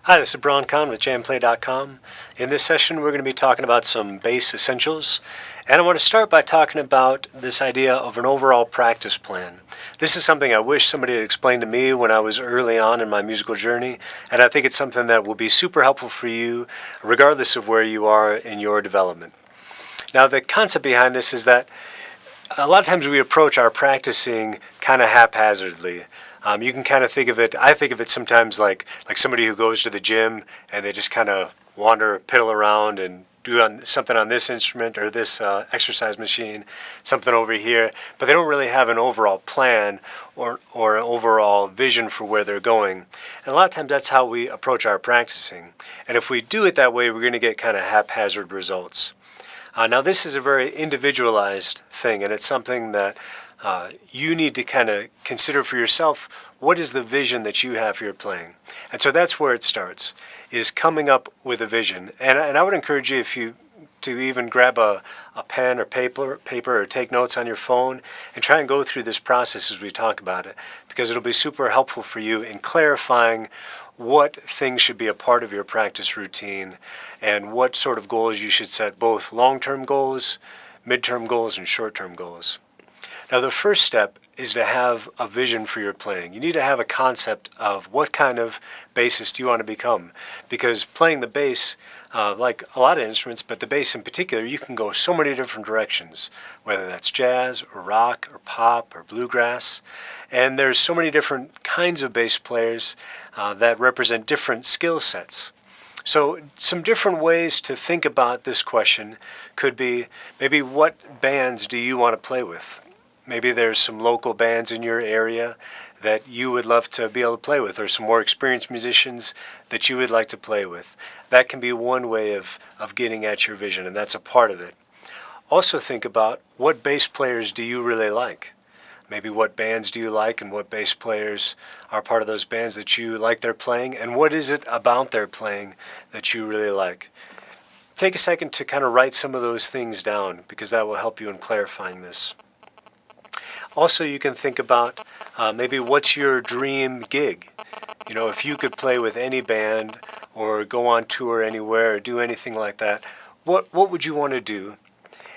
Hi, this is Braun Kahn with JamPlay.com. In this session, we're going to be talking about some bass essentials. And I want to start by talking about this idea of an overall practice plan. This is something I wish somebody had explained to me when I was early on in my musical journey, and I think it's something that will be super helpful for you, regardless of where you are in your development. Now, the concept behind this is that a lot of times we approach our practicing kind of haphazardly. You can kind of think of it, I think of it sometimes like somebody who goes to the gym and they just kind of wander, piddle around and do something on this instrument or this exercise machine, something over here, but they don't really have an overall plan or an overall vision for where they're going. And a lot of times that's how we approach our practicing. And if we do it that way, we're going to get kind of haphazard results. Now this is a very individualized thing, and it's something that you need to kind of consider for yourself. What is the vision that you have for your playing? And so that's where it starts, is coming up with a vision. And I would encourage you, to even grab a pen or paper or take notes on your phone and try and go through this process as we talk about it, because it'll be super helpful for you in clarifying what things should be a part of your practice routine and what sort of goals you should set, both long-term goals, mid-term goals, and short-term goals. Now, the first step is to have a vision for your playing. You need to have a concept of what kind of bassist you want to become, because playing the bass, like a lot of instruments, but the bass in particular, you can go so many different directions, whether that's jazz or rock or pop or bluegrass. And there's so many different kinds of bass players that represent different skill sets. So some different ways to think about this question could be, maybe what bands do you want to play with? Maybe there's some local bands in your area that you would love to be able to play with, or some more experienced musicians that you would like to play with. That can be one way of getting at your vision, and that's a part of it. Also think about, what bass players do you really like? Maybe what bands do you like, and what bass players are part of those bands that you like their playing, and what is it about their playing that you really like? Take a second to kind of write some of those things down, because that will help you in clarifying this. Also, you can think about maybe what's your dream gig? You know, if you could play with any band or go on tour anywhere or do anything like that, what would you want to do?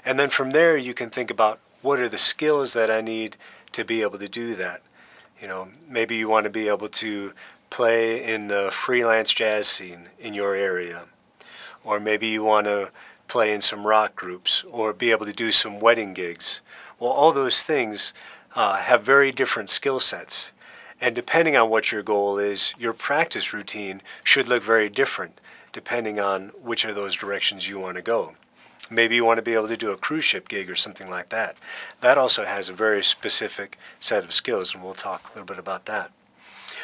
And then from there, you can think about, what are the skills that I need to be able to do that? You know, maybe you want to be able to play in the freelance jazz scene in your area. Or maybe you want to play in some rock groups or be able to do some wedding gigs. Well, all those things have very different skill sets. And depending on what your goal is, your practice routine should look very different depending on which of those directions you want to go. Maybe you want to be able to do a cruise ship gig or something like that. That also has a very specific set of skills, and we'll talk a little bit about that.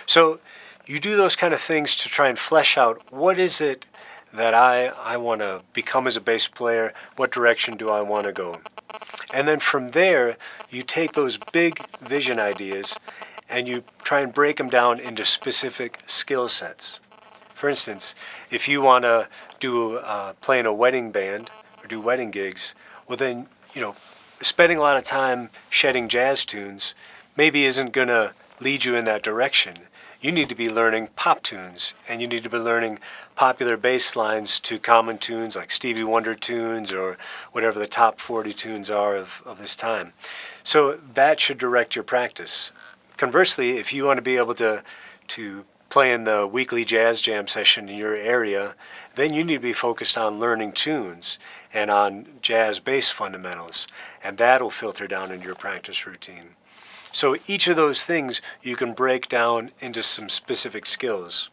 So you do those kind of things to try and flesh out, what is it that I want to become as a bass player? What direction do I want to go? And then from there, you take those big vision ideas and you try and break them down into specific skill sets. For instance, if you want to play in a wedding band or do wedding gigs, well then, spending a lot of time shedding jazz tunes maybe isn't going to lead you in that direction. You need to be learning pop tunes, and you need to be learning popular bass lines to common tunes like Stevie Wonder tunes or whatever the top 40 tunes are of this time. So that should direct your practice. Conversely, if you want to be able to play in the weekly jazz jam session in your area, then you need to be focused on learning tunes and on jazz bass fundamentals, and that'll filter down into your practice routine. So each of those things you can break down into some specific skills.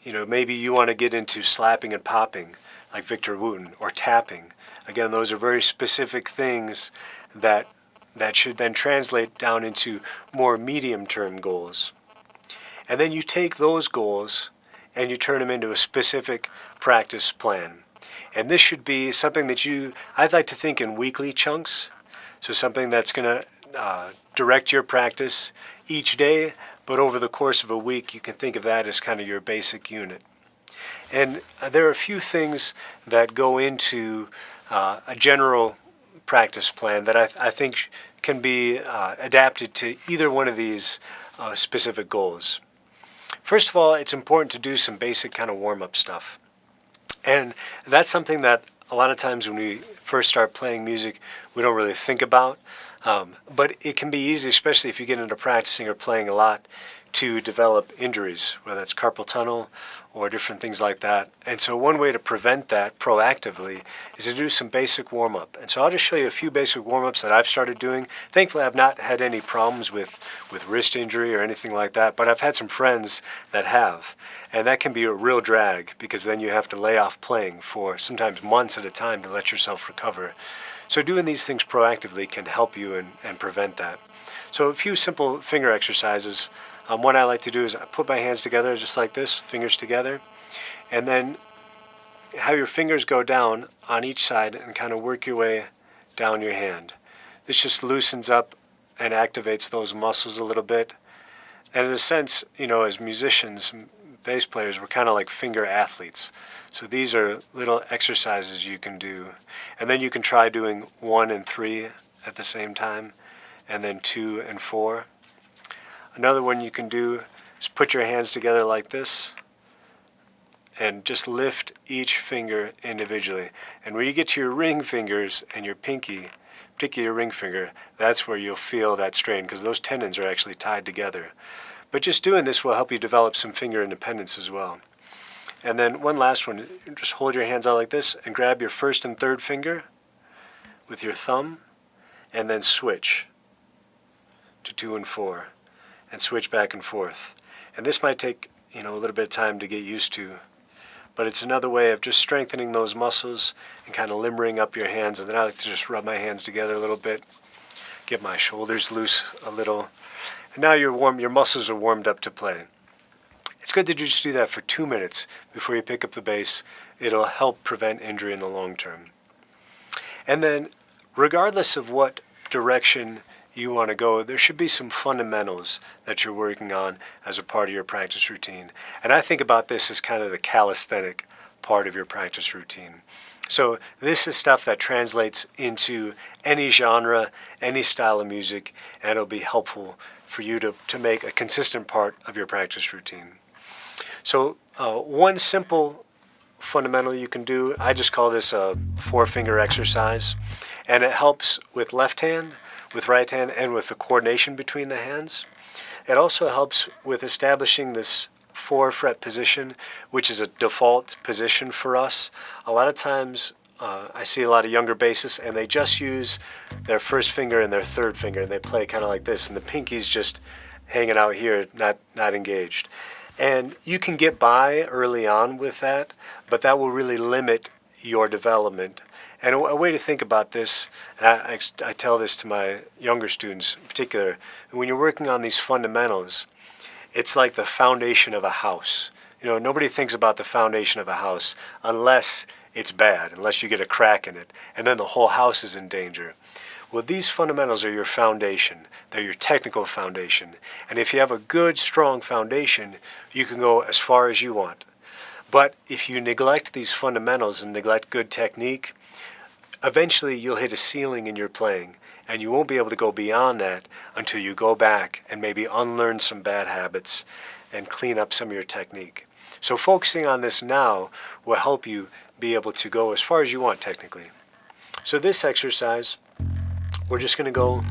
Maybe you want to get into slapping and popping like Victor Wooten, or tapping. Again, those are very specific things that should then translate down into more medium-term goals. And then you take those goals and you turn them into a specific practice plan. And this should be something that I'd like to think in weekly chunks. So something that's going to direct your practice each day, but over the course of a week, you can think of that as kind of your basic unit. And there are a few things that go into a general practice plan that I think can be adapted to either one of these specific goals. First of all, it's important to do some basic kind of warm-up stuff. And that's something that a lot of times when we first start playing music, we don't really think about. But it can be easy, especially if you get into practicing or playing a lot, to develop injuries, whether it's carpal tunnel or different things like that. And so one way to prevent that proactively is to do some basic warm-up. And so I'll just show you a few basic warm-ups that I've started doing. Thankfully, I've not had any problems with wrist injury or anything like that, but I've had some friends that have. And that can be a real drag because then you have to lay off playing for sometimes months at a time to let yourself recover. So doing these things proactively can help you and prevent that. So a few simple finger exercises. What I like to do is I put my hands together just like this, fingers together, and then have your fingers go down on each side and kind of work your way down your hand. This just loosens up and activates those muscles a little bit. And in a sense, as musicians, bass players, we're kind of like finger athletes. So these are little exercises you can do. And then you can try doing 1 and 3 at the same time, and then 2 and 4. Another one you can do is put your hands together like this and just lift each finger individually. And when you get to your ring fingers and your pinky, particularly your ring finger, that's where you'll feel that strain because those tendons are actually tied together. But just doing this will help you develop some finger independence as well. And then one last one, just hold your hands out like this and grab your first and third finger with your thumb and then switch to 2 and 4. And switch back and forth. And this might take, a little bit of time to get used to, but it's another way of just strengthening those muscles and kind of limbering up your hands. And then I like to just rub my hands together a little bit, get my shoulders loose a little. And now you're warm, your muscles are warmed up to play. It's good to just do that for 2 minutes before you pick up the bass. It'll help prevent injury in the long term. And then, regardless of what direction you want to go, there should be some fundamentals that you're working on as a part of your practice routine. And I think about this as kind of the calisthenic part of your practice routine. So this is stuff that translates into any genre, any style of music, and it'll be helpful for you to make a consistent part of your practice routine. So one simple fundamental you can do, I just call this a 4-finger exercise, and it helps with left hand, with right hand, and with the coordination between the hands. It also helps with establishing this 4-fret position, which is a default position for us. A lot of times I see a lot of younger bassists and they just use their first finger and their third finger and they play kind of like this, and the pinky's just hanging out here, not engaged. And you can get by early on with that, but that will really limit your development. And a way to think about this, and I tell this to my younger students in particular, when you're working on these fundamentals, it's like the foundation of a house. Nobody thinks about the foundation of a house unless it's bad, unless you get a crack in it, and then the whole house is in danger. Well, these fundamentals are your foundation. They're your technical foundation. And if you have a good, strong foundation, you can go as far as you want. But if you neglect these fundamentals and neglect good technique, eventually you'll hit a ceiling in your playing, and you won't be able to go beyond that until you go back and maybe unlearn some bad habits and clean up some of your technique. So focusing on this now will help you be able to go as far as you want technically. So this exercise, we're just going to go,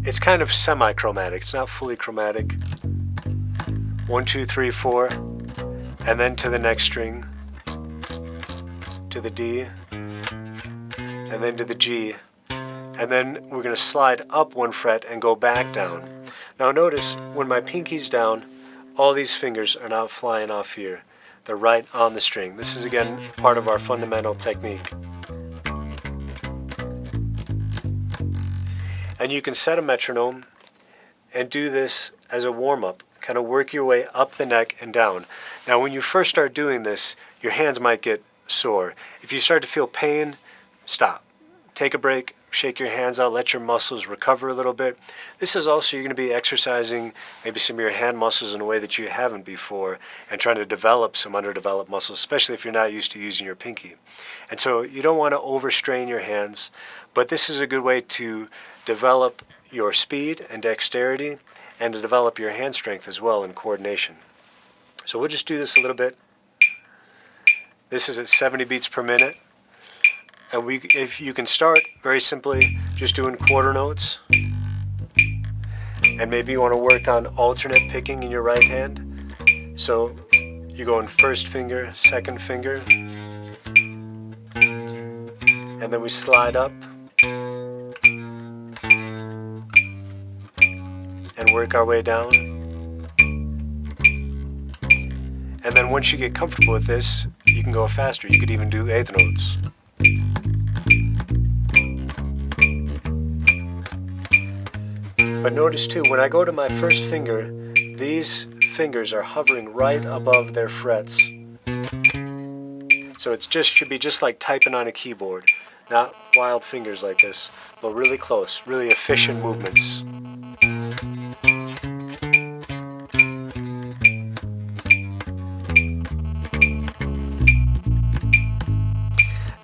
it's kind of semi-chromatic, it's not fully chromatic. 1, 2, 3, 4, and then to the next string, to the D, and then to the G, and then we're going to slide up 1 fret and go back down. Now notice, when my pinky's down, all these fingers are not flying off here. They're right on the string. This is again part of our fundamental technique. And you can set a metronome and do this as a warm-up. Kind of work your way up the neck and down. Now when you first start doing this, your hands might get sore. If you start to feel pain, stop. Take a break, shake your hands out, let your muscles recover a little bit. This is also, you're going to be exercising maybe some of your hand muscles in a way that you haven't before and trying to develop some underdeveloped muscles, especially if you're not used to using your pinky. And so you don't want to overstrain your hands, but this is a good way to develop your speed and dexterity and to develop your hand strength as well and coordination. So we'll just do this a little bit. This is at 70 beats per minute. And if you can start very simply just doing quarter notes. And maybe you want to work on alternate picking in your right hand. So you're going first finger, second finger. And then we slide up. And work our way down. And then once you get comfortable with this, you can go faster. You could even do eighth notes. But notice too, when I go to my first finger, these fingers are hovering right above their frets. So it should be just like typing on a keyboard. Not wild fingers like this, but really close, really efficient movements.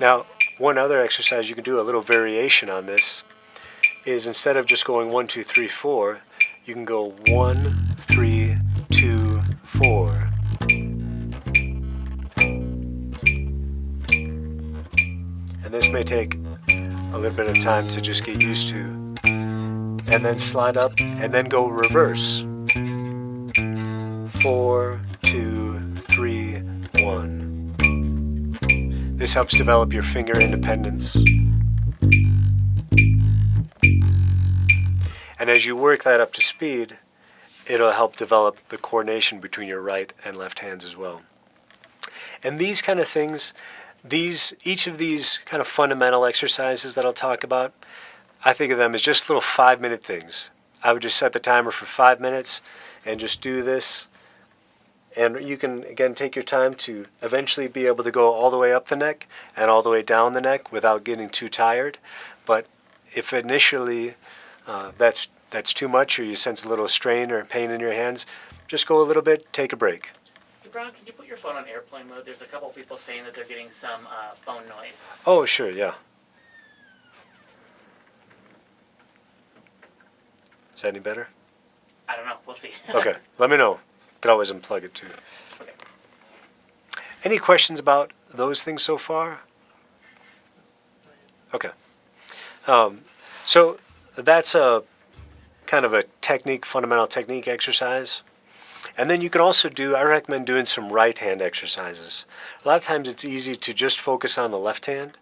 Now, one other exercise you can do, a little variation on this, is instead of just going 1, 2, 3, 4, you can go 1, 3, 2, 4. And this may take a little bit of time to just get used to. And then slide up, and then go reverse. 4, 2, 3, 1. This helps develop your finger independence. And as you work that up to speed, it'll help develop the coordination between your right and left hands as well. And these kind of things, each of these kind of fundamental exercises that I'll talk about, I think of them as just little 5-minute things. I would just set the timer for 5 minutes and just do this. And you can, again, take your time to eventually be able to go all the way up the neck and all the way down the neck without getting too tired. But if initially that's too much, or you sense a little strain or pain in your hands, just go a little bit, take a break. Hey Braun, can you put your phone on airplane mode? There's a couple people saying that they're getting some phone noise. Oh, sure, yeah. Is that any better? I don't know. We'll see. Okay, let me know. Could always unplug it too. Okay. Any questions about those things so far? Okay. So that's a kind of a fundamental technique exercise. And then you can also I recommend doing some right hand exercises. A lot of times it's easy to just focus on the left hand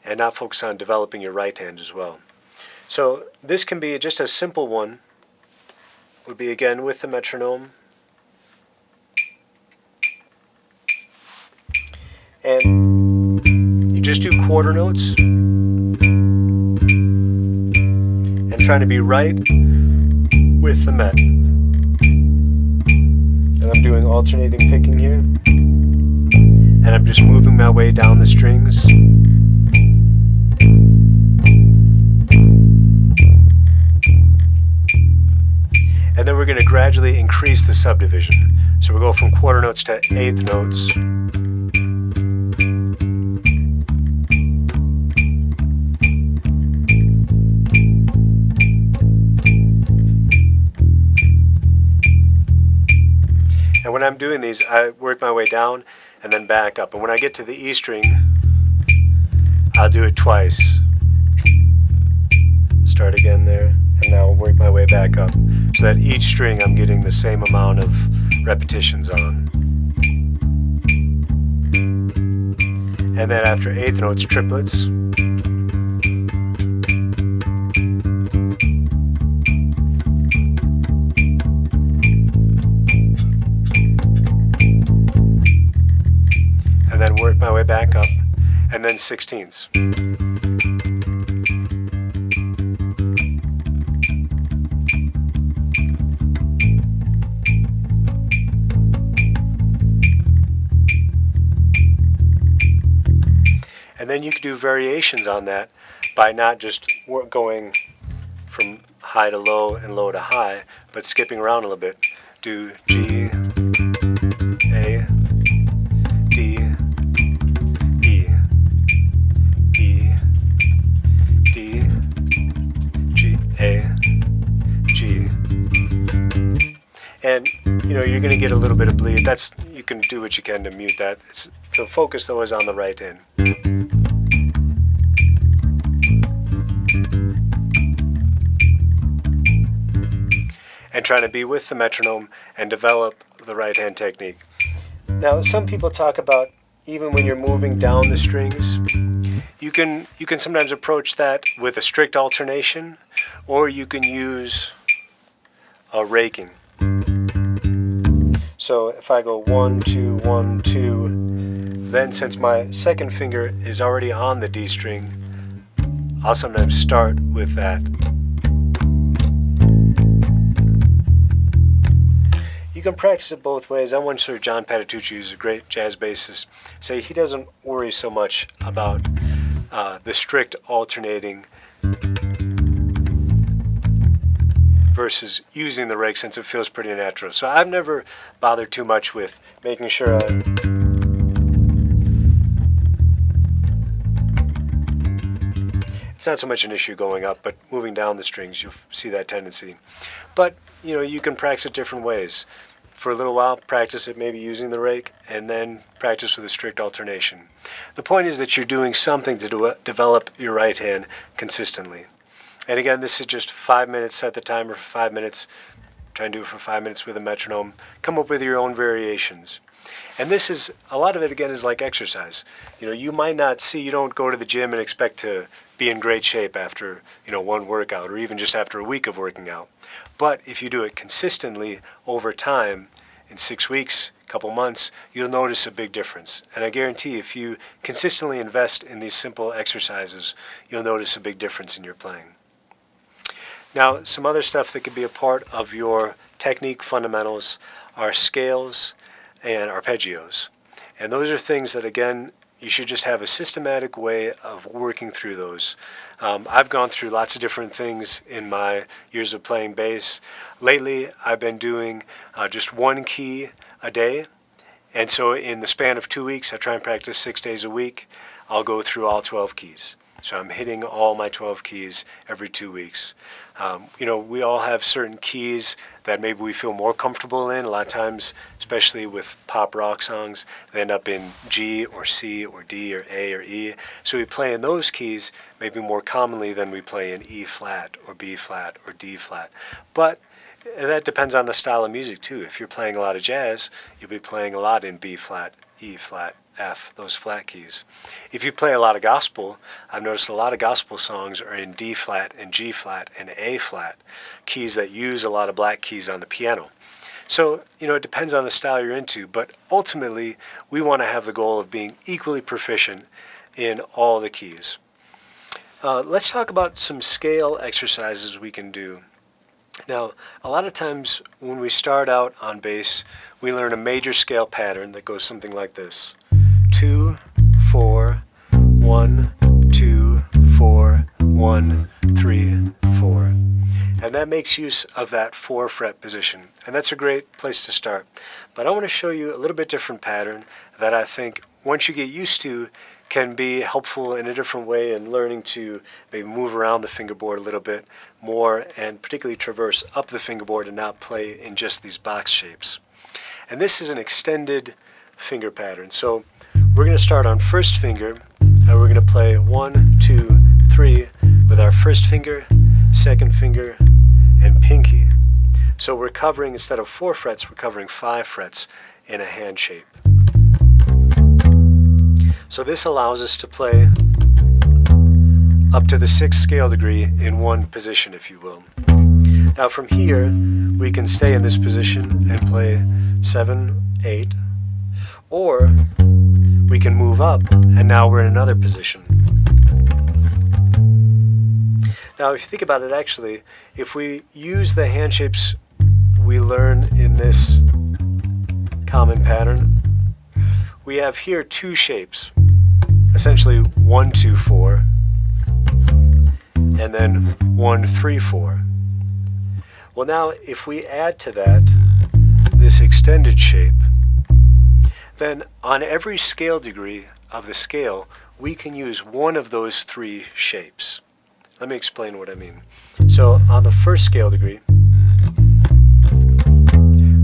and not focus on developing your right hand as well. So this can be just a simple one. Would be again with the metronome. And you just do quarter notes and trying to be right with the met. And I'm doing alternating picking here. And I'm just moving my way down the strings. And then we're going to gradually increase the subdivision. So we'll go from quarter notes to eighth notes. And when I'm doing these, I work my way down and then back up. And when I get to the E string, I'll do it twice. Start again there, and now I'll work my way back up. So that each string I'm getting the same amount of repetitions on. And then after eighth notes, triplets. And then work my way back up, and then sixteenths. And then you can do variations on that by not just going from high to low and low to high, but skipping around a little bit. Do G, A, D, E, E, D, G, A, G. And you're going to get a little bit of bleed. That's can do what you can to mute that. The focus though is on the right hand. And trying to be with the metronome and develop the right hand technique. Now, some people talk about even when you're moving down the strings, you can sometimes approach that with a strict alternation, or you can use a raking. So if I go 1, 2, 1, 2, then since my second finger is already on the D string, I'll sometimes start with that. You can practice it both ways. I once heard John Patitucci, who's a great jazz bassist, say he doesn't worry so much about the strict alternating versus using the rake, since it feels pretty natural. So I've never bothered too much with making sure it's not so much an issue going up, but moving down the strings, you'll see that tendency. But you can practice it different ways. For a little while, practice it maybe using the rake, and then practice with a strict alternation. The point is that you're doing something to develop your right hand consistently. And again, this is just 5 minutes. Set the timer for 5 minutes. Try and do it for 5 minutes with a metronome. Come up with your own variations. And this is, a lot of it again is like exercise. You might not see, you don't go to the gym and expect to be in great shape after, one workout, or even just after a week of working out. But if you do it consistently over time, in 6 weeks, a couple months, you'll notice a big difference. And I guarantee if you consistently invest in these simple exercises, you'll notice a big difference in your playing. Now, some other stuff that could be a part of your technique fundamentals are scales and arpeggios. And those are things that, again, you should just have a systematic way of working through those. I've gone through lots of different things in my years of playing bass. Lately, I've been doing just one key a day. And so in the span of 2 weeks, I try and practice 6 days a week. I'll go through all 12 keys. So I'm hitting all my 12 keys every 2 weeks. We all have certain keys that maybe we feel more comfortable in. A lot of times, especially with pop rock songs, they end up in G or C or D or A or E. So we play in those keys maybe more commonly than we play in E flat or B flat or D flat. But that depends on the style of music too. If you're playing a lot of jazz, you'll be playing a lot in B flat, E flat, F, those flat keys. If you play a lot of gospel, I've noticed a lot of gospel songs are in D flat and G flat and A flat, keys that use a lot of black keys on the piano. So, it depends on the style you're into, but ultimately we want to have the goal of being equally proficient in all the keys. Let's talk about some scale exercises we can do. Now, a lot of times when we start out on bass, we learn a major scale pattern that goes something like this. 2, 4, 1, 2, 4, 1, 3, 4. And that makes use of that 4 fret position. And that's a great place to start. But I want to show you a little bit different pattern that I think once you get used to can be helpful in a different way in learning to maybe move around the fingerboard a little bit more and particularly traverse up the fingerboard and not play in just these box shapes. And this is an extended finger pattern. So we're going to start on first finger and we're going to play 1, 2, 3 with our first finger, second finger, and pinky. So we're covering, instead of 4 frets, we're covering 5 frets in a hand shape. So this allows us to play up to the 6th scale degree in one position, if you will. Now from here, we can stay in this position and play 7, 8, or we can move up and now we're in another position. Now if you think about it, actually, if we use the hand shapes we learn in this common pattern, we have here 2 shapes, essentially 1, 2, 4, and then 1, 3, 4. Well now, if we add to that this extended shape, then on every scale degree of the scale, we can use one of those 3 shapes. Let me explain what I mean. So on the first scale degree,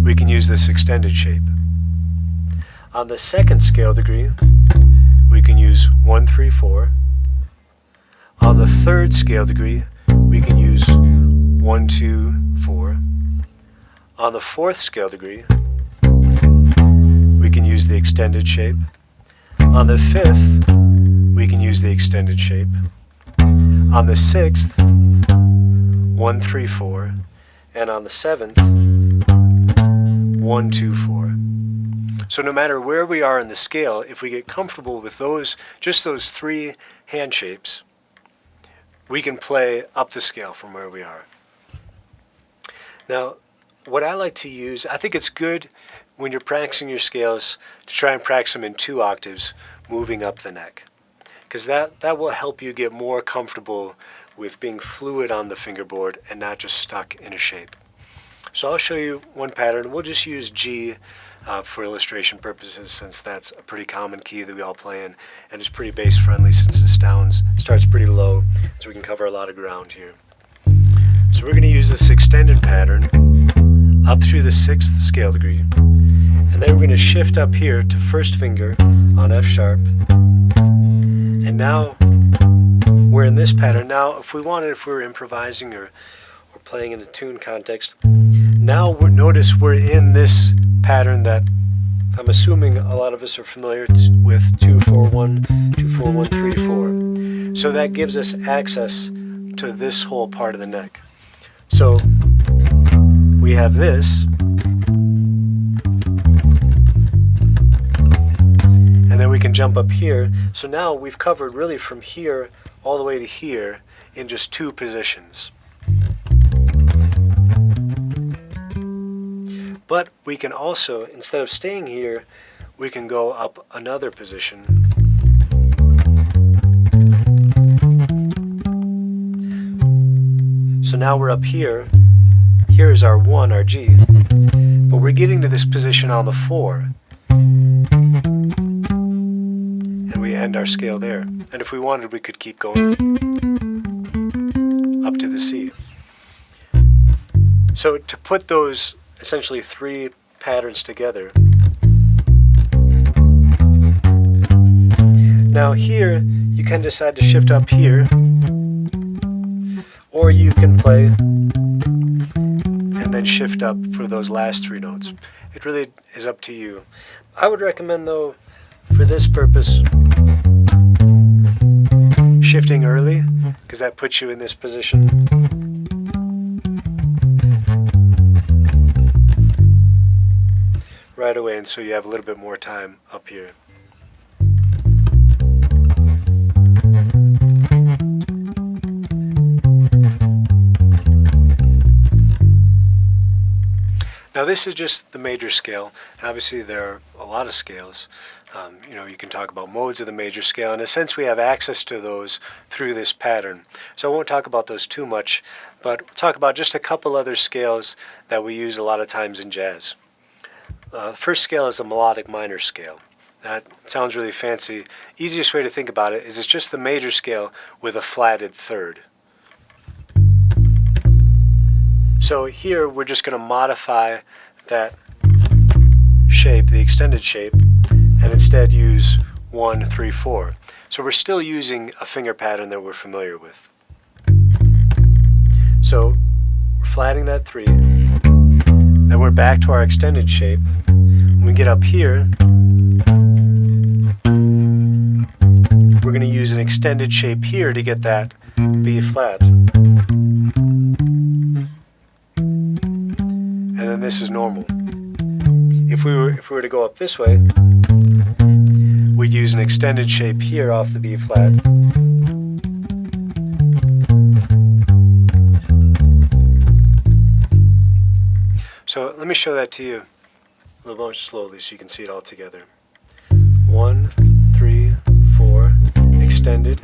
we can use this extended shape. On the second scale degree, we can use 1, 3, 4. On the third scale degree, we can use 1, 2, 4. On the fourth scale degree, we can use the extended shape. On the fifth, we can use the extended shape. On the sixth, 1, 3, 4. And on the seventh, 1, 2, 4. So no matter where we are in the scale, if we get comfortable with just those three hand shapes, we can play up the scale from where we are. Now, what I like to use, I think it's good when you're practicing your scales to try and practice them in 2 octaves, moving up the neck. Because that will help you get more comfortable with being fluid on the fingerboard and not just stuck in a shape. So I'll show you one pattern. We'll just use G for illustration purposes, since that's a pretty common key that we all play in, and it's pretty bass friendly since it starts pretty low, so we can cover a lot of ground here. So we're going to use this extended pattern up through the 6th scale degree, and then we're going to shift up here to first finger on F sharp, and now we're in this pattern. Now if we were improvising or playing in a tune context, now notice we're in this pattern that I'm assuming a lot of us are familiar with, 2, 4, 1, 2, 4, 1, 3, 4. So that gives us access to this whole part of the neck. So we have this, and then we can jump up here. So now we've covered really from here all the way to here in just 2 positions. But we can also, instead of staying here, we can go up another position. So now we're up here. Here is our 1, our G. But we're getting to this position on the 4. And we end our scale there. And if we wanted, we could keep going up to the C. So to put those essentially 3 patterns together. Now here, you can decide to shift up here, or you can play and then shift up for those last 3 notes. It really is up to you. I would recommend, though, for this purpose, shifting early, because that puts you in this position. Right away, and so you have a little bit more time up here. Now this is just the major scale, and obviously there are a lot of scales. You can talk about modes of the major scale. In a sense, we have access to those through this pattern. So I won't talk about those too much, but we'll talk about just a couple other scales that we use a lot of times in jazz. The first scale is the melodic minor scale. That sounds really fancy. Easiest way to think about it is it's just the major scale with a flatted third. So here we're just going to modify that shape, the extended shape, and instead use 1, 3, 4. So we're still using a finger pattern that we're familiar with. So we're flatting that 3, then we're back to our extended shape. When we get up here, we're going to use an extended shape here to get that B flat. And then this is normal. If we were to go up this way, we'd use an extended shape here off the B flat. So let me show that to you a little more slowly so you can see it all together. 1, 3, 4, extended.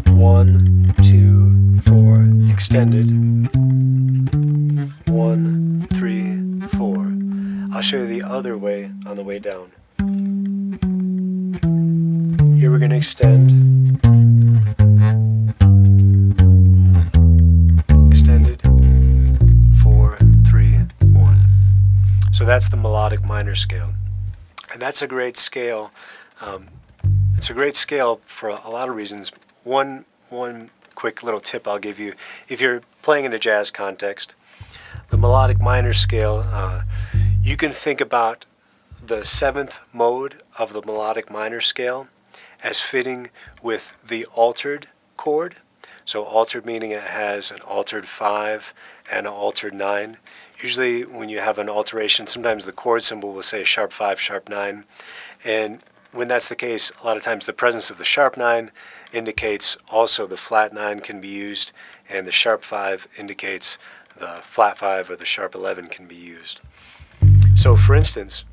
1, 2, 4, extended. 1, 3, 4. I'll show you the other way on the way down. Here we're going to extend. Extended. 4, 3, 1. So that's the melodic minor scale. And that's a great scale. It's a great scale for a lot of reasons. One quick little tip I'll give you: if you're playing in a jazz context, the melodic minor scale, you can think about the seventh mode of the melodic minor scale as fitting with the altered chord. So altered meaning it has an altered 5 and an altered 9. Usually when you have an alteration, sometimes the chord symbol will say sharp 5, sharp 9. And when that's the case, a lot of times the presence of the sharp 9 indicates also the flat 9 can be used, and the sharp 5 indicates the flat 5 or the sharp 11 can be used. So for instance,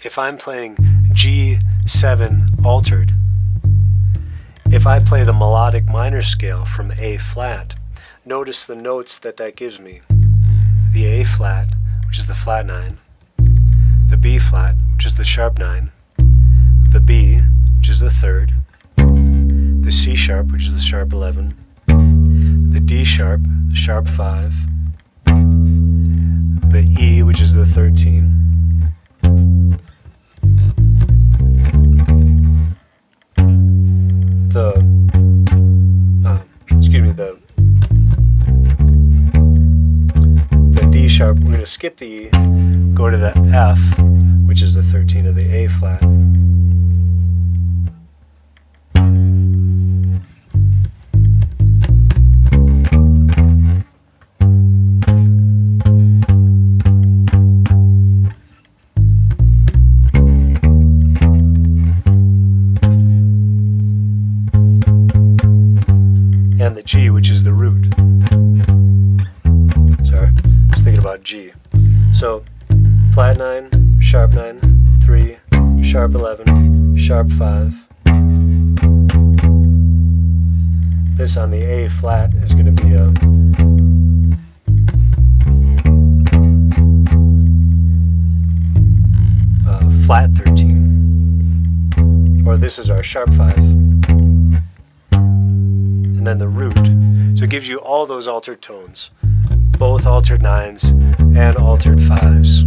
if I'm playing G7 altered, if I play the melodic minor scale from A flat, notice the notes that gives me. The A flat, which is the flat 9, the B flat, which is the sharp 9, the B, which is the third, the C sharp, which is the sharp 11, the D sharp, the sharp 5, the E, which is the 13, the D sharp. We're going to skip the E, go to the F, which is the 13 of the A flat. And the G, which is the root. Sorry, I was thinking about G. So, flat 9, sharp 9, 3, sharp 11, sharp 5. This on the A flat is going to be a flat 13. Or this is our sharp 5. And then the root. So it gives you all those altered tones, both altered 9s and altered 5s.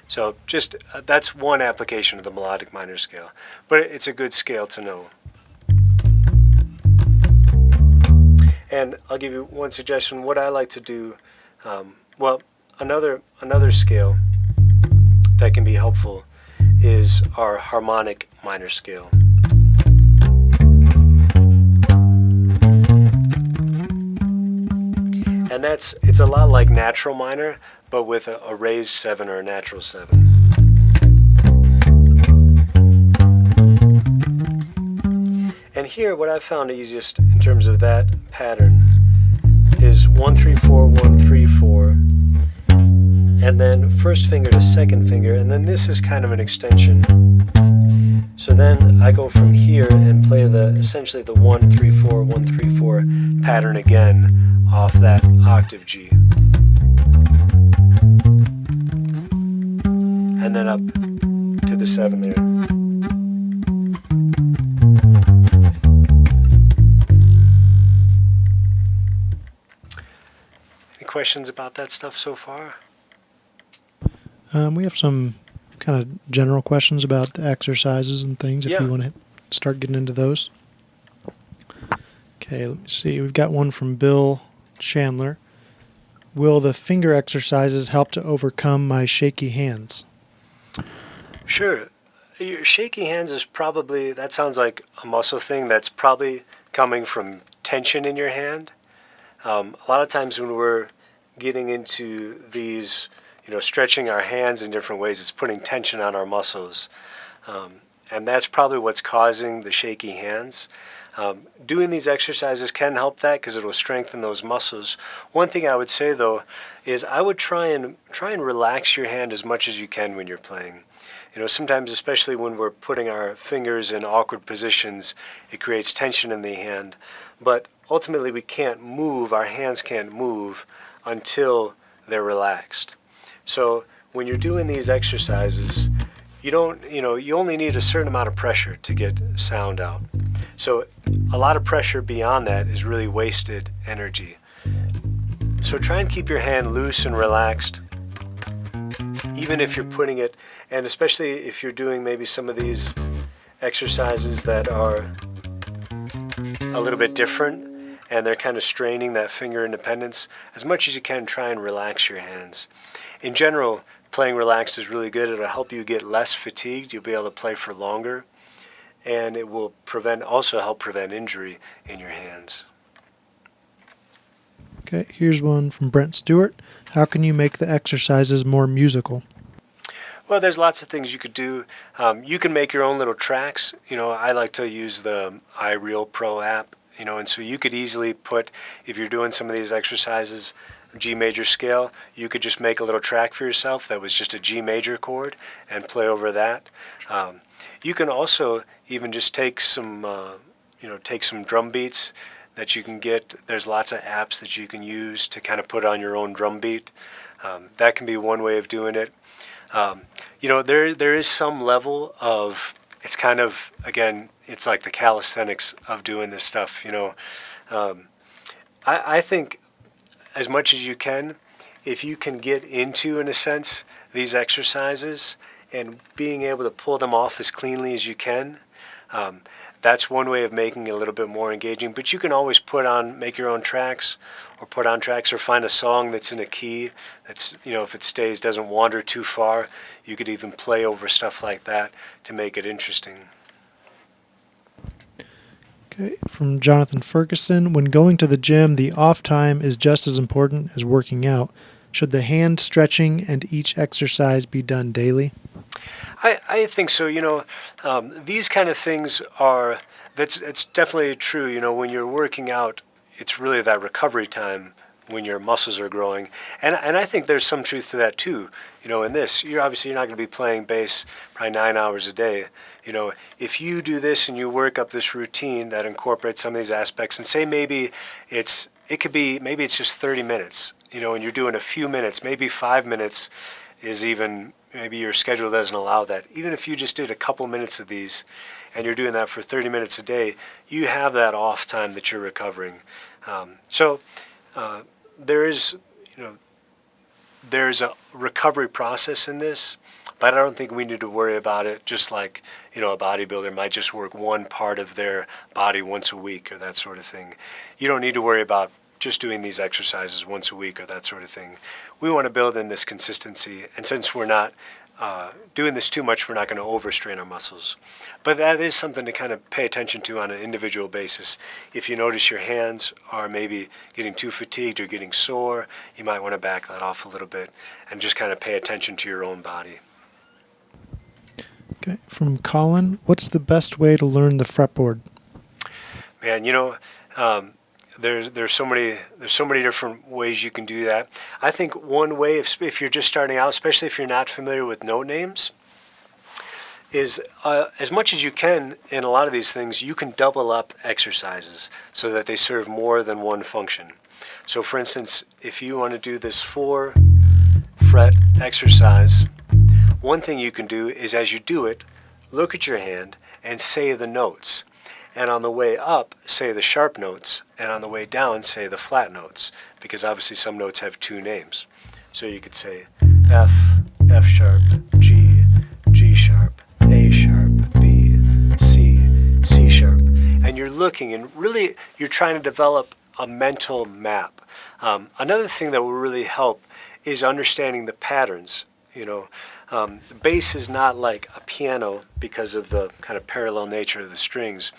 So just that's one application of the melodic minor scale, but it's a good scale to know. And I'll give you one suggestion. What I like to do, another scale that can be helpful is our harmonic minor scale. And it's a lot like natural minor, but with a raised 7 or a natural 7. And here, what I've found easiest in terms of that pattern is 1 3 4 1 3 4, and then first finger to second finger, and then this is kind of an extension. So then I go from here and play essentially the 1 3 4 1 3 4 pattern again off that octave G, and then up to the 7 there. Any questions about that stuff so far? We have some kind of general questions about the exercises and things, if you want to start getting into those. Okay, let me see. We've got one from Bill Chandler. Will the finger exercises help to overcome my shaky hands? Sure. Your shaky hands is probably, that sounds like a muscle thing that's probably coming from tension in your hand. A lot of times when we're getting into these, stretching our hands in different ways, it's putting tension on our muscles. And that's probably what's causing the shaky hands. Doing these exercises can help that because it will strengthen those muscles. One thing I would say though is I would try and relax your hand as much as you can when you're playing. Sometimes, especially when we're putting our fingers in awkward positions, it creates tension in the hand. But ultimately we can't move, our hands can't move until they're relaxed. So when you're doing these exercises, you only need a certain amount of pressure to get sound out. So a lot of pressure beyond that is really wasted energy. So try and keep your hand loose and relaxed. even if you're putting it, and especially if you're doing maybe some of these exercises that are a little bit different and they're kind of straining that finger independence, as much as you can, try and relax your hands. In general, playing relaxed is really good. It'll help you get less fatigued. You'll be able to play for longer, and it will also help prevent injury in your hands. Okay, here's one from Brent Stewart. How can you make the exercises more musical? Well, there's lots of things you could do. You can make your own little tracks. I like to use the iReal Pro app, and so you could easily put, if you're doing some of these exercises, G major scale, you could just make a little track for yourself that was just a G major chord and play over that. You can also even just take some drum beats that you can get. There's lots of apps that you can use to kind of put on your own drum beat. That can be one way of doing it. There is some level of, it's kind of, again, it's like the calisthenics of doing this stuff. I think as much as you can, if you can get into, in a sense, these exercises and being able to pull them off as cleanly as you can, that's one way of making it a little bit more engaging. But you can always make your own tracks, or find a song that's in a key that's, if it doesn't wander too far. You could even play over stuff like that to make it interesting. Okay, from Jonathan Ferguson. When going to the gym, the off time is just as important as working out. Should the hand stretching and each exercise be done daily? I think so. These kind of things it's definitely true. When you're working out, it's really that recovery time when your muscles are growing. And I think there's some truth to that too. In this, you're not going to be playing bass probably 9 hours a day. If you do this and you work up this routine that incorporates some of these aspects, and say maybe it's just 30 minutes, and you're doing a few minutes, maybe 5 minutes is even, maybe your schedule doesn't allow that. Even if you just did a couple minutes of these and you're doing that for 30 minutes a day, you have that off time that you're recovering. There's a recovery process in this, but I don't think we need to worry about it just like, a bodybuilder might just work one part of their body once a week or that sort of thing. You don't need to worry about just doing these exercises once a week or that sort of thing. We want to build in this consistency, and since we're not doing this too much, we're not going to overstrain our muscles. But that is something to kind of pay attention to on an individual basis. If you notice your hands are maybe getting too fatigued or getting sore, you might want to back that off a little bit and just kind of pay attention to your own body. Okay, from Colin, what's the best way to learn the fretboard? Man, there's so many different ways you can do that. I think one way, if you're just starting out, especially if you're not familiar with note names, is as much as you can in a lot of these things, you can double up exercises so that they serve more than one function. So for instance, if you want to do this 4-fret exercise, one thing you can do is, as you do it, look at your hand and say the notes. And on the way up, say the sharp notes, and on the way down, say the flat notes, because obviously some notes have two names. So you could say F, F sharp, G, G sharp, A sharp, B, C, C sharp. And you're looking, and really you're trying to develop a mental map. Another thing that will really help is understanding the patterns. Bass is not like a piano because of the kind of parallel nature of the strings,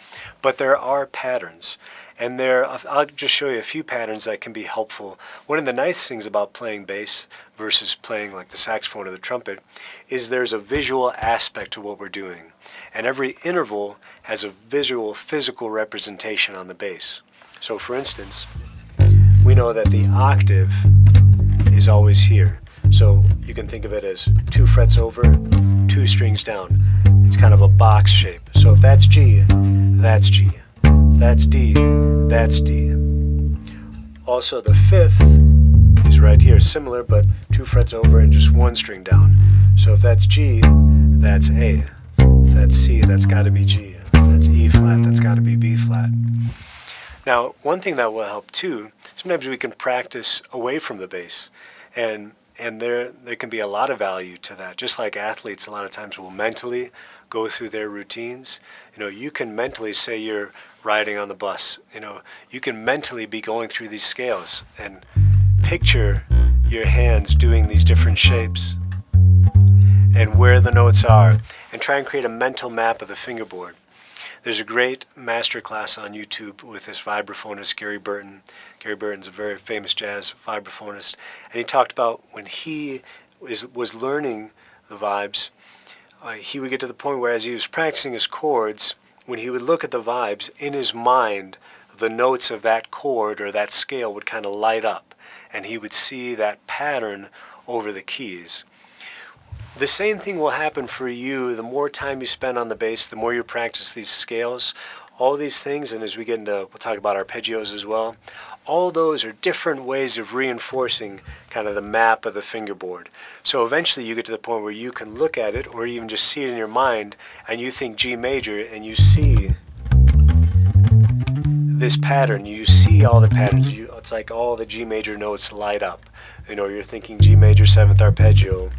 but there are patterns. And I'll just show you a few patterns that can be helpful. One of the nice things about playing bass versus playing like the saxophone or the trumpet is there's a visual aspect to what we're doing. And every interval has a visual, physical representation on the bass. So for instance, we know that the octave is always here. So you can think of it as 2 frets over, 2 strings down. It's kind of a box shape. So if that's G, that's G. That's D, that's D. Also the 5th is right here, similar, but 2 frets over and just 1 string down. So if that's G, that's A. If that's C, that's got to be G. If that's E flat, that's got to be B flat. Now, one thing that will help too, sometimes we can practice away from the bass. And And there can be a lot of value to that. Just like athletes a lot of times will mentally go through their routines. You can mentally say you're riding on the bus. You can mentally be going through these scales and picture your hands doing these different shapes and where the notes are, and try and create a mental map of the fingerboard. There's a great master class on YouTube with this vibraphonist, Gary Burton. Gary Burton's a very famous jazz vibraphonist, and he talked about when he was learning the vibes, he would get to the point where as he was practicing his chords, when he would look at the vibes, in his mind, the notes of that chord or that scale would kind of light up, and he would see that pattern over the keys. The same thing will happen for you. The more time you spend on the bass, the more you practice these scales, all these things, and as we get into, we'll talk about arpeggios as well, all those are different ways of reinforcing kind of the map of the fingerboard. So eventually you get to the point where you can look at it or even just see it in your mind, and you think G major and you see this pattern, you see all the patterns, it's like all the G major notes light up. You're thinking G major 7th arpeggio,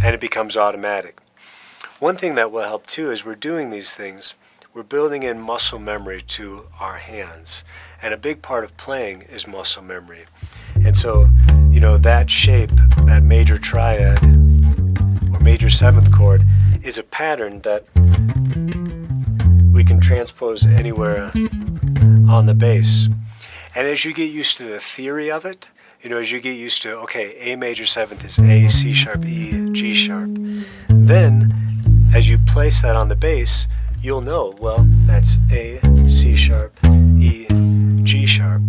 and it becomes automatic. One thing that will help too is we're doing these things, we're building in muscle memory to our hands. And a big part of playing is muscle memory. And so, that shape, that major triad or major 7th chord is a pattern that we can transpose anywhere on the bass. And as you get used to the theory of it, as you get used to, okay, A major 7th is A, C sharp, E, G sharp. Then, as you place that on the bass, you'll know, well, that's A, C sharp, E, G sharp.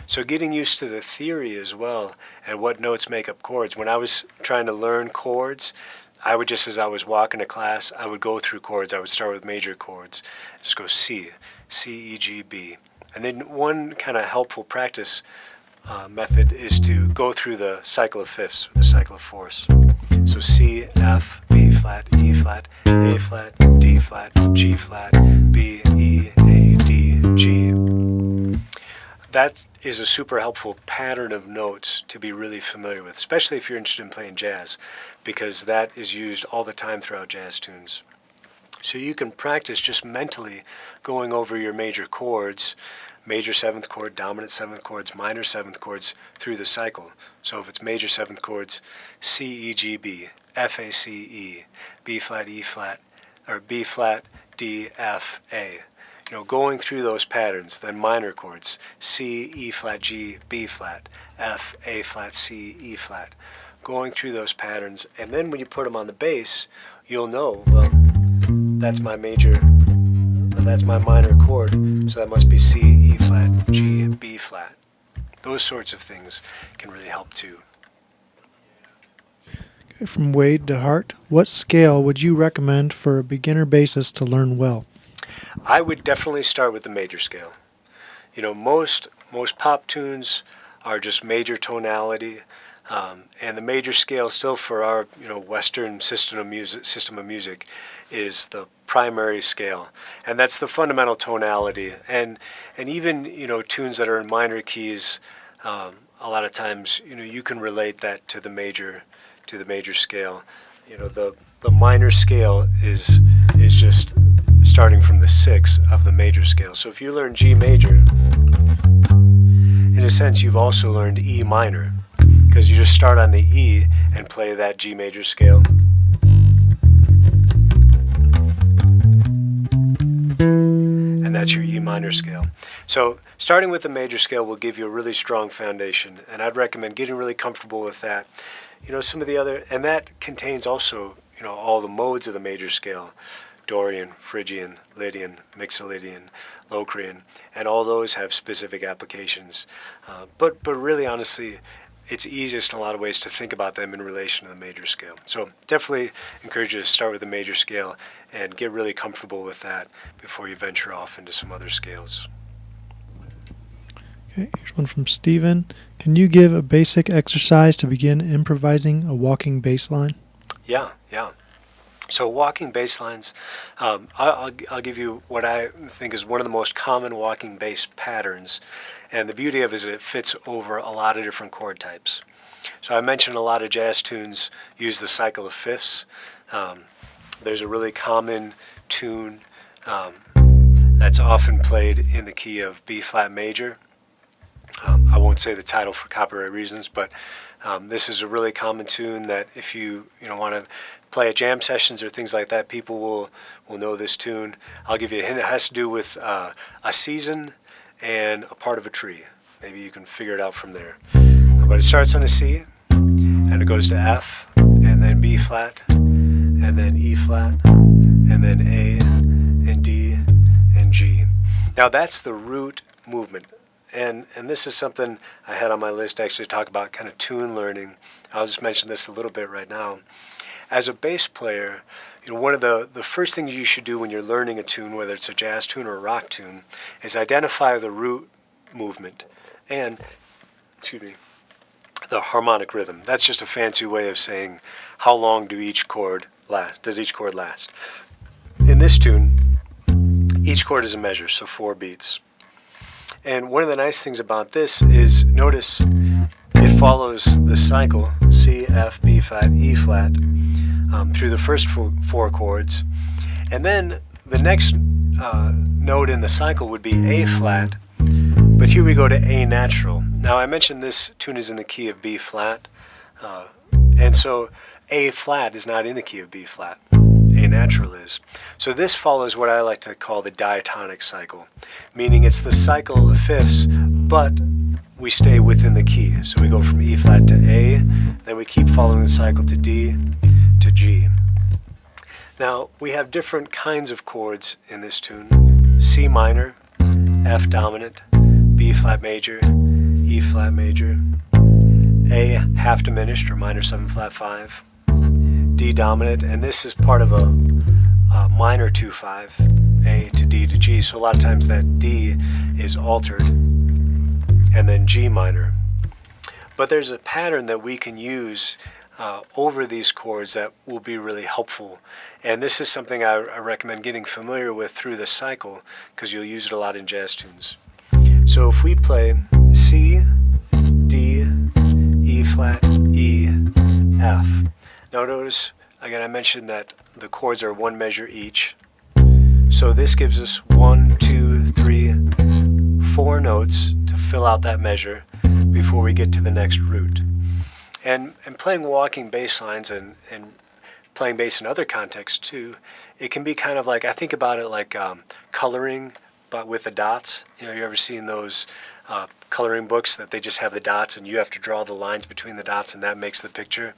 So getting used to the theory as well and what notes make up chords. When I was trying to learn chords, I would just, as I was walking to class, I would go through chords. I would start with major chords. Just go C, C, E, G, B. And then one kind of helpful practice method is to go through the cycle of fifths, or the cycle of fourths. So C, F, B flat, E flat, A flat, D flat, G flat, B, E, A, D, G. That is a super helpful pattern of notes to be really familiar with, especially if you're interested in playing jazz, because that is used all the time throughout jazz tunes. So you can practice just mentally going over your major chords, major 7th chord, dominant 7th chords, minor 7th chords through the cycle. So if it's major 7th chords, C, E, G, B, F, A, C, E, B flat, E flat, or B flat, D, F, A. Going through those patterns. Then minor chords, C, E flat, G, B flat, F, A flat, C, E flat. Going through those patterns, and then when you put them on the bass, you'll know, well, that's my major, that's my minor chord, so that must be C, E flat, G, B flat. Those sorts of things can really help too. Okay, from Wade to Hart, what scale would you recommend for a beginner bassist to learn well? I would definitely start with the major scale. Most pop tunes are just major tonality, and the major scale still for our Western system of music is the primary scale, and that's the fundamental tonality. And even tunes that are in minor keys, a lot of times you can relate that to the major scale. The minor scale is just starting from the 6th of the major scale. So if you learn G major, in a sense you've also learned E minor, because you just start on the E and play that G major scale. And that's your E minor scale. So starting with the major scale will give you a really strong foundation, and I'd recommend getting really comfortable with that. Some of the other, and that contains also all the modes of the major scale: Dorian, Phrygian, Lydian, Mixolydian, Locrian, and all those have specific applications. But really, honestly, it's easiest in a lot of ways to think about them in relation to the major scale. So definitely encourage you to start with the major scale and get really comfortable with that before you venture off into some other scales. Okay, here's one from Steven. Can you give a basic exercise to begin improvising a walking bass line? Yeah. So walking bass lines, I'll give you what I think is one of the most common walking bass patterns. And the beauty of it is it fits over a lot of different chord types. So I mentioned a lot of jazz tunes use the cycle of fifths. There's a really common tune that's often played in the key of B flat major. I won't say the title for copyright reasons, but this is a really common tune that if you want to play at jam sessions or things like that, people will know this tune. I'll give you a hint. It has to do with a season and a part of a tree. Maybe you can figure it out from there. But it starts on a C, and it goes to F, and then B flat, and then E flat, and then A, and D, and G. Now that's the root movement. And this is something I had on my list actually to talk about kind of tune learning. I'll just mention this a little bit right now. As a bass player, one of the first things you should do when you're learning a tune, whether it's a jazz tune or a rock tune, is identify the root movement and, the harmonic rhythm. That's just a fancy way of saying how long does each chord last. In this tune, each chord is a measure, so 4 beats. And one of the nice things about this is, notice it follows the cycle, C, F, B flat, E flat, through the first 4 chords. And then the next note in the cycle would be A flat, but here we go to A natural. Now I mentioned this tune is in the key of B flat, and so A flat is not in the key of B flat. A natural is. So this follows what I like to call the diatonic cycle, meaning it's the cycle of fifths, but we stay within the key. So we go from E flat to A, then we keep following the cycle to D, to G. Now we have different kinds of chords in this tune. C minor, F dominant, B flat major, E flat major, A half diminished or minor 7 flat 5, D dominant, and this is part of a minor 2/5, A to D to G, so a lot of times that D is altered, and then G minor. But there's a pattern that we can use over these chords that will be really helpful, and this is something I recommend getting familiar with through the cycle because you'll use it a lot in jazz tunes. So if we play C, D, E flat, E, F. Now notice, again, I mentioned that the chords are 1 measure each. So this gives us 1, 2, 3, 4 notes to fill out that measure before we get to the next root. And playing walking bass lines and playing bass in other contexts too, it can be kind of like, I think about it like coloring, but with the dots. You ever seen those coloring books that they just have the dots and you have to draw the lines between the dots and that makes the picture?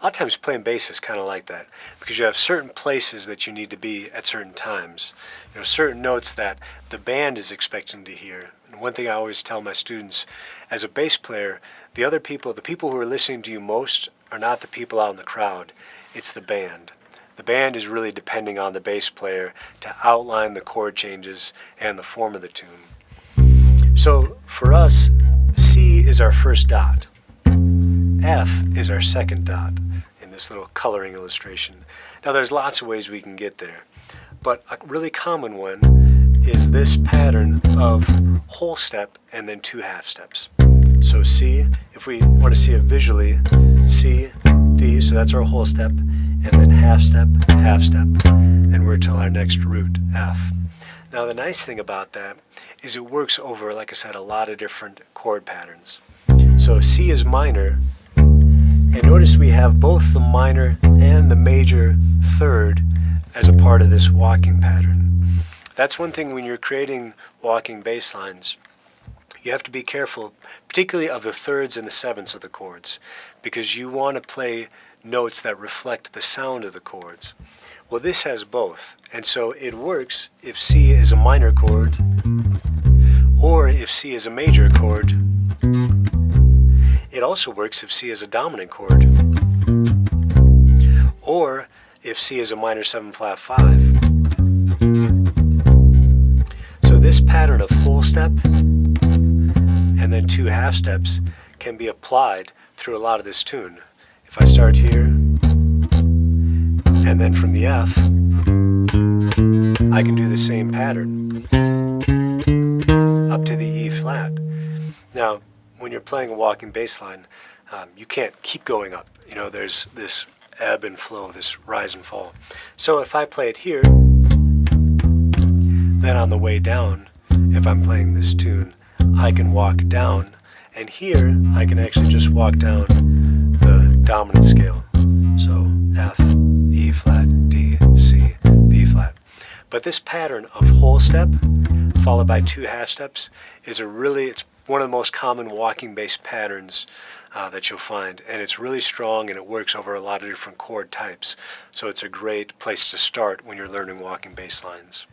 A lot of times playing bass is kind of like that because you have certain places that you need to be at certain times. Certain notes that the band is expecting to hear. And one thing I always tell my students, as a bass player, the people who are listening to you most are not the people out in the crowd, it's the band. The band is really depending on the bass player to outline the chord changes and the form of the tune. So for us, C is our first dot. F is our second dot in this little coloring illustration. Now there's lots of ways we can get there, but a really common one is this pattern of whole step and then 2 half steps. So C, if we want to see it visually, C, D, so that's our whole step, and then half step, and we're till our next root, F. Now the nice thing about that is it works over, like I said, a lot of different chord patterns. So C is minor, and notice we have both the minor and the major third as a part of this walking pattern. That's one thing when you're creating walking bass lines. You have to be careful, particularly of the thirds and the sevenths of the chords, because you want to play notes that reflect the sound of the chords. Well, this has both, and so it works if C is a minor chord, or if C is a major chord. It also works if C is a dominant chord, or if C is a minor 7 flat 5. So this pattern of whole step and then 2 half steps can be applied through a lot of this tune. If I start here, And then from the F, I can do the same pattern up to the E flat. Now, when you're playing a walking bass line, you can't keep going up. You know, there's this ebb and flow, this rise and fall. So if I play it here, then on the way down, if I'm playing this tune, I can walk down, and here I can actually just walk down the dominant scale. So F, E flat, D, C, B flat. But this pattern of whole step followed by 2 half steps is it's one of the most common walking bass patterns that you'll find, and it's really strong and it works over a lot of different chord types. So it's a great place to start when you're learning walking bass lines.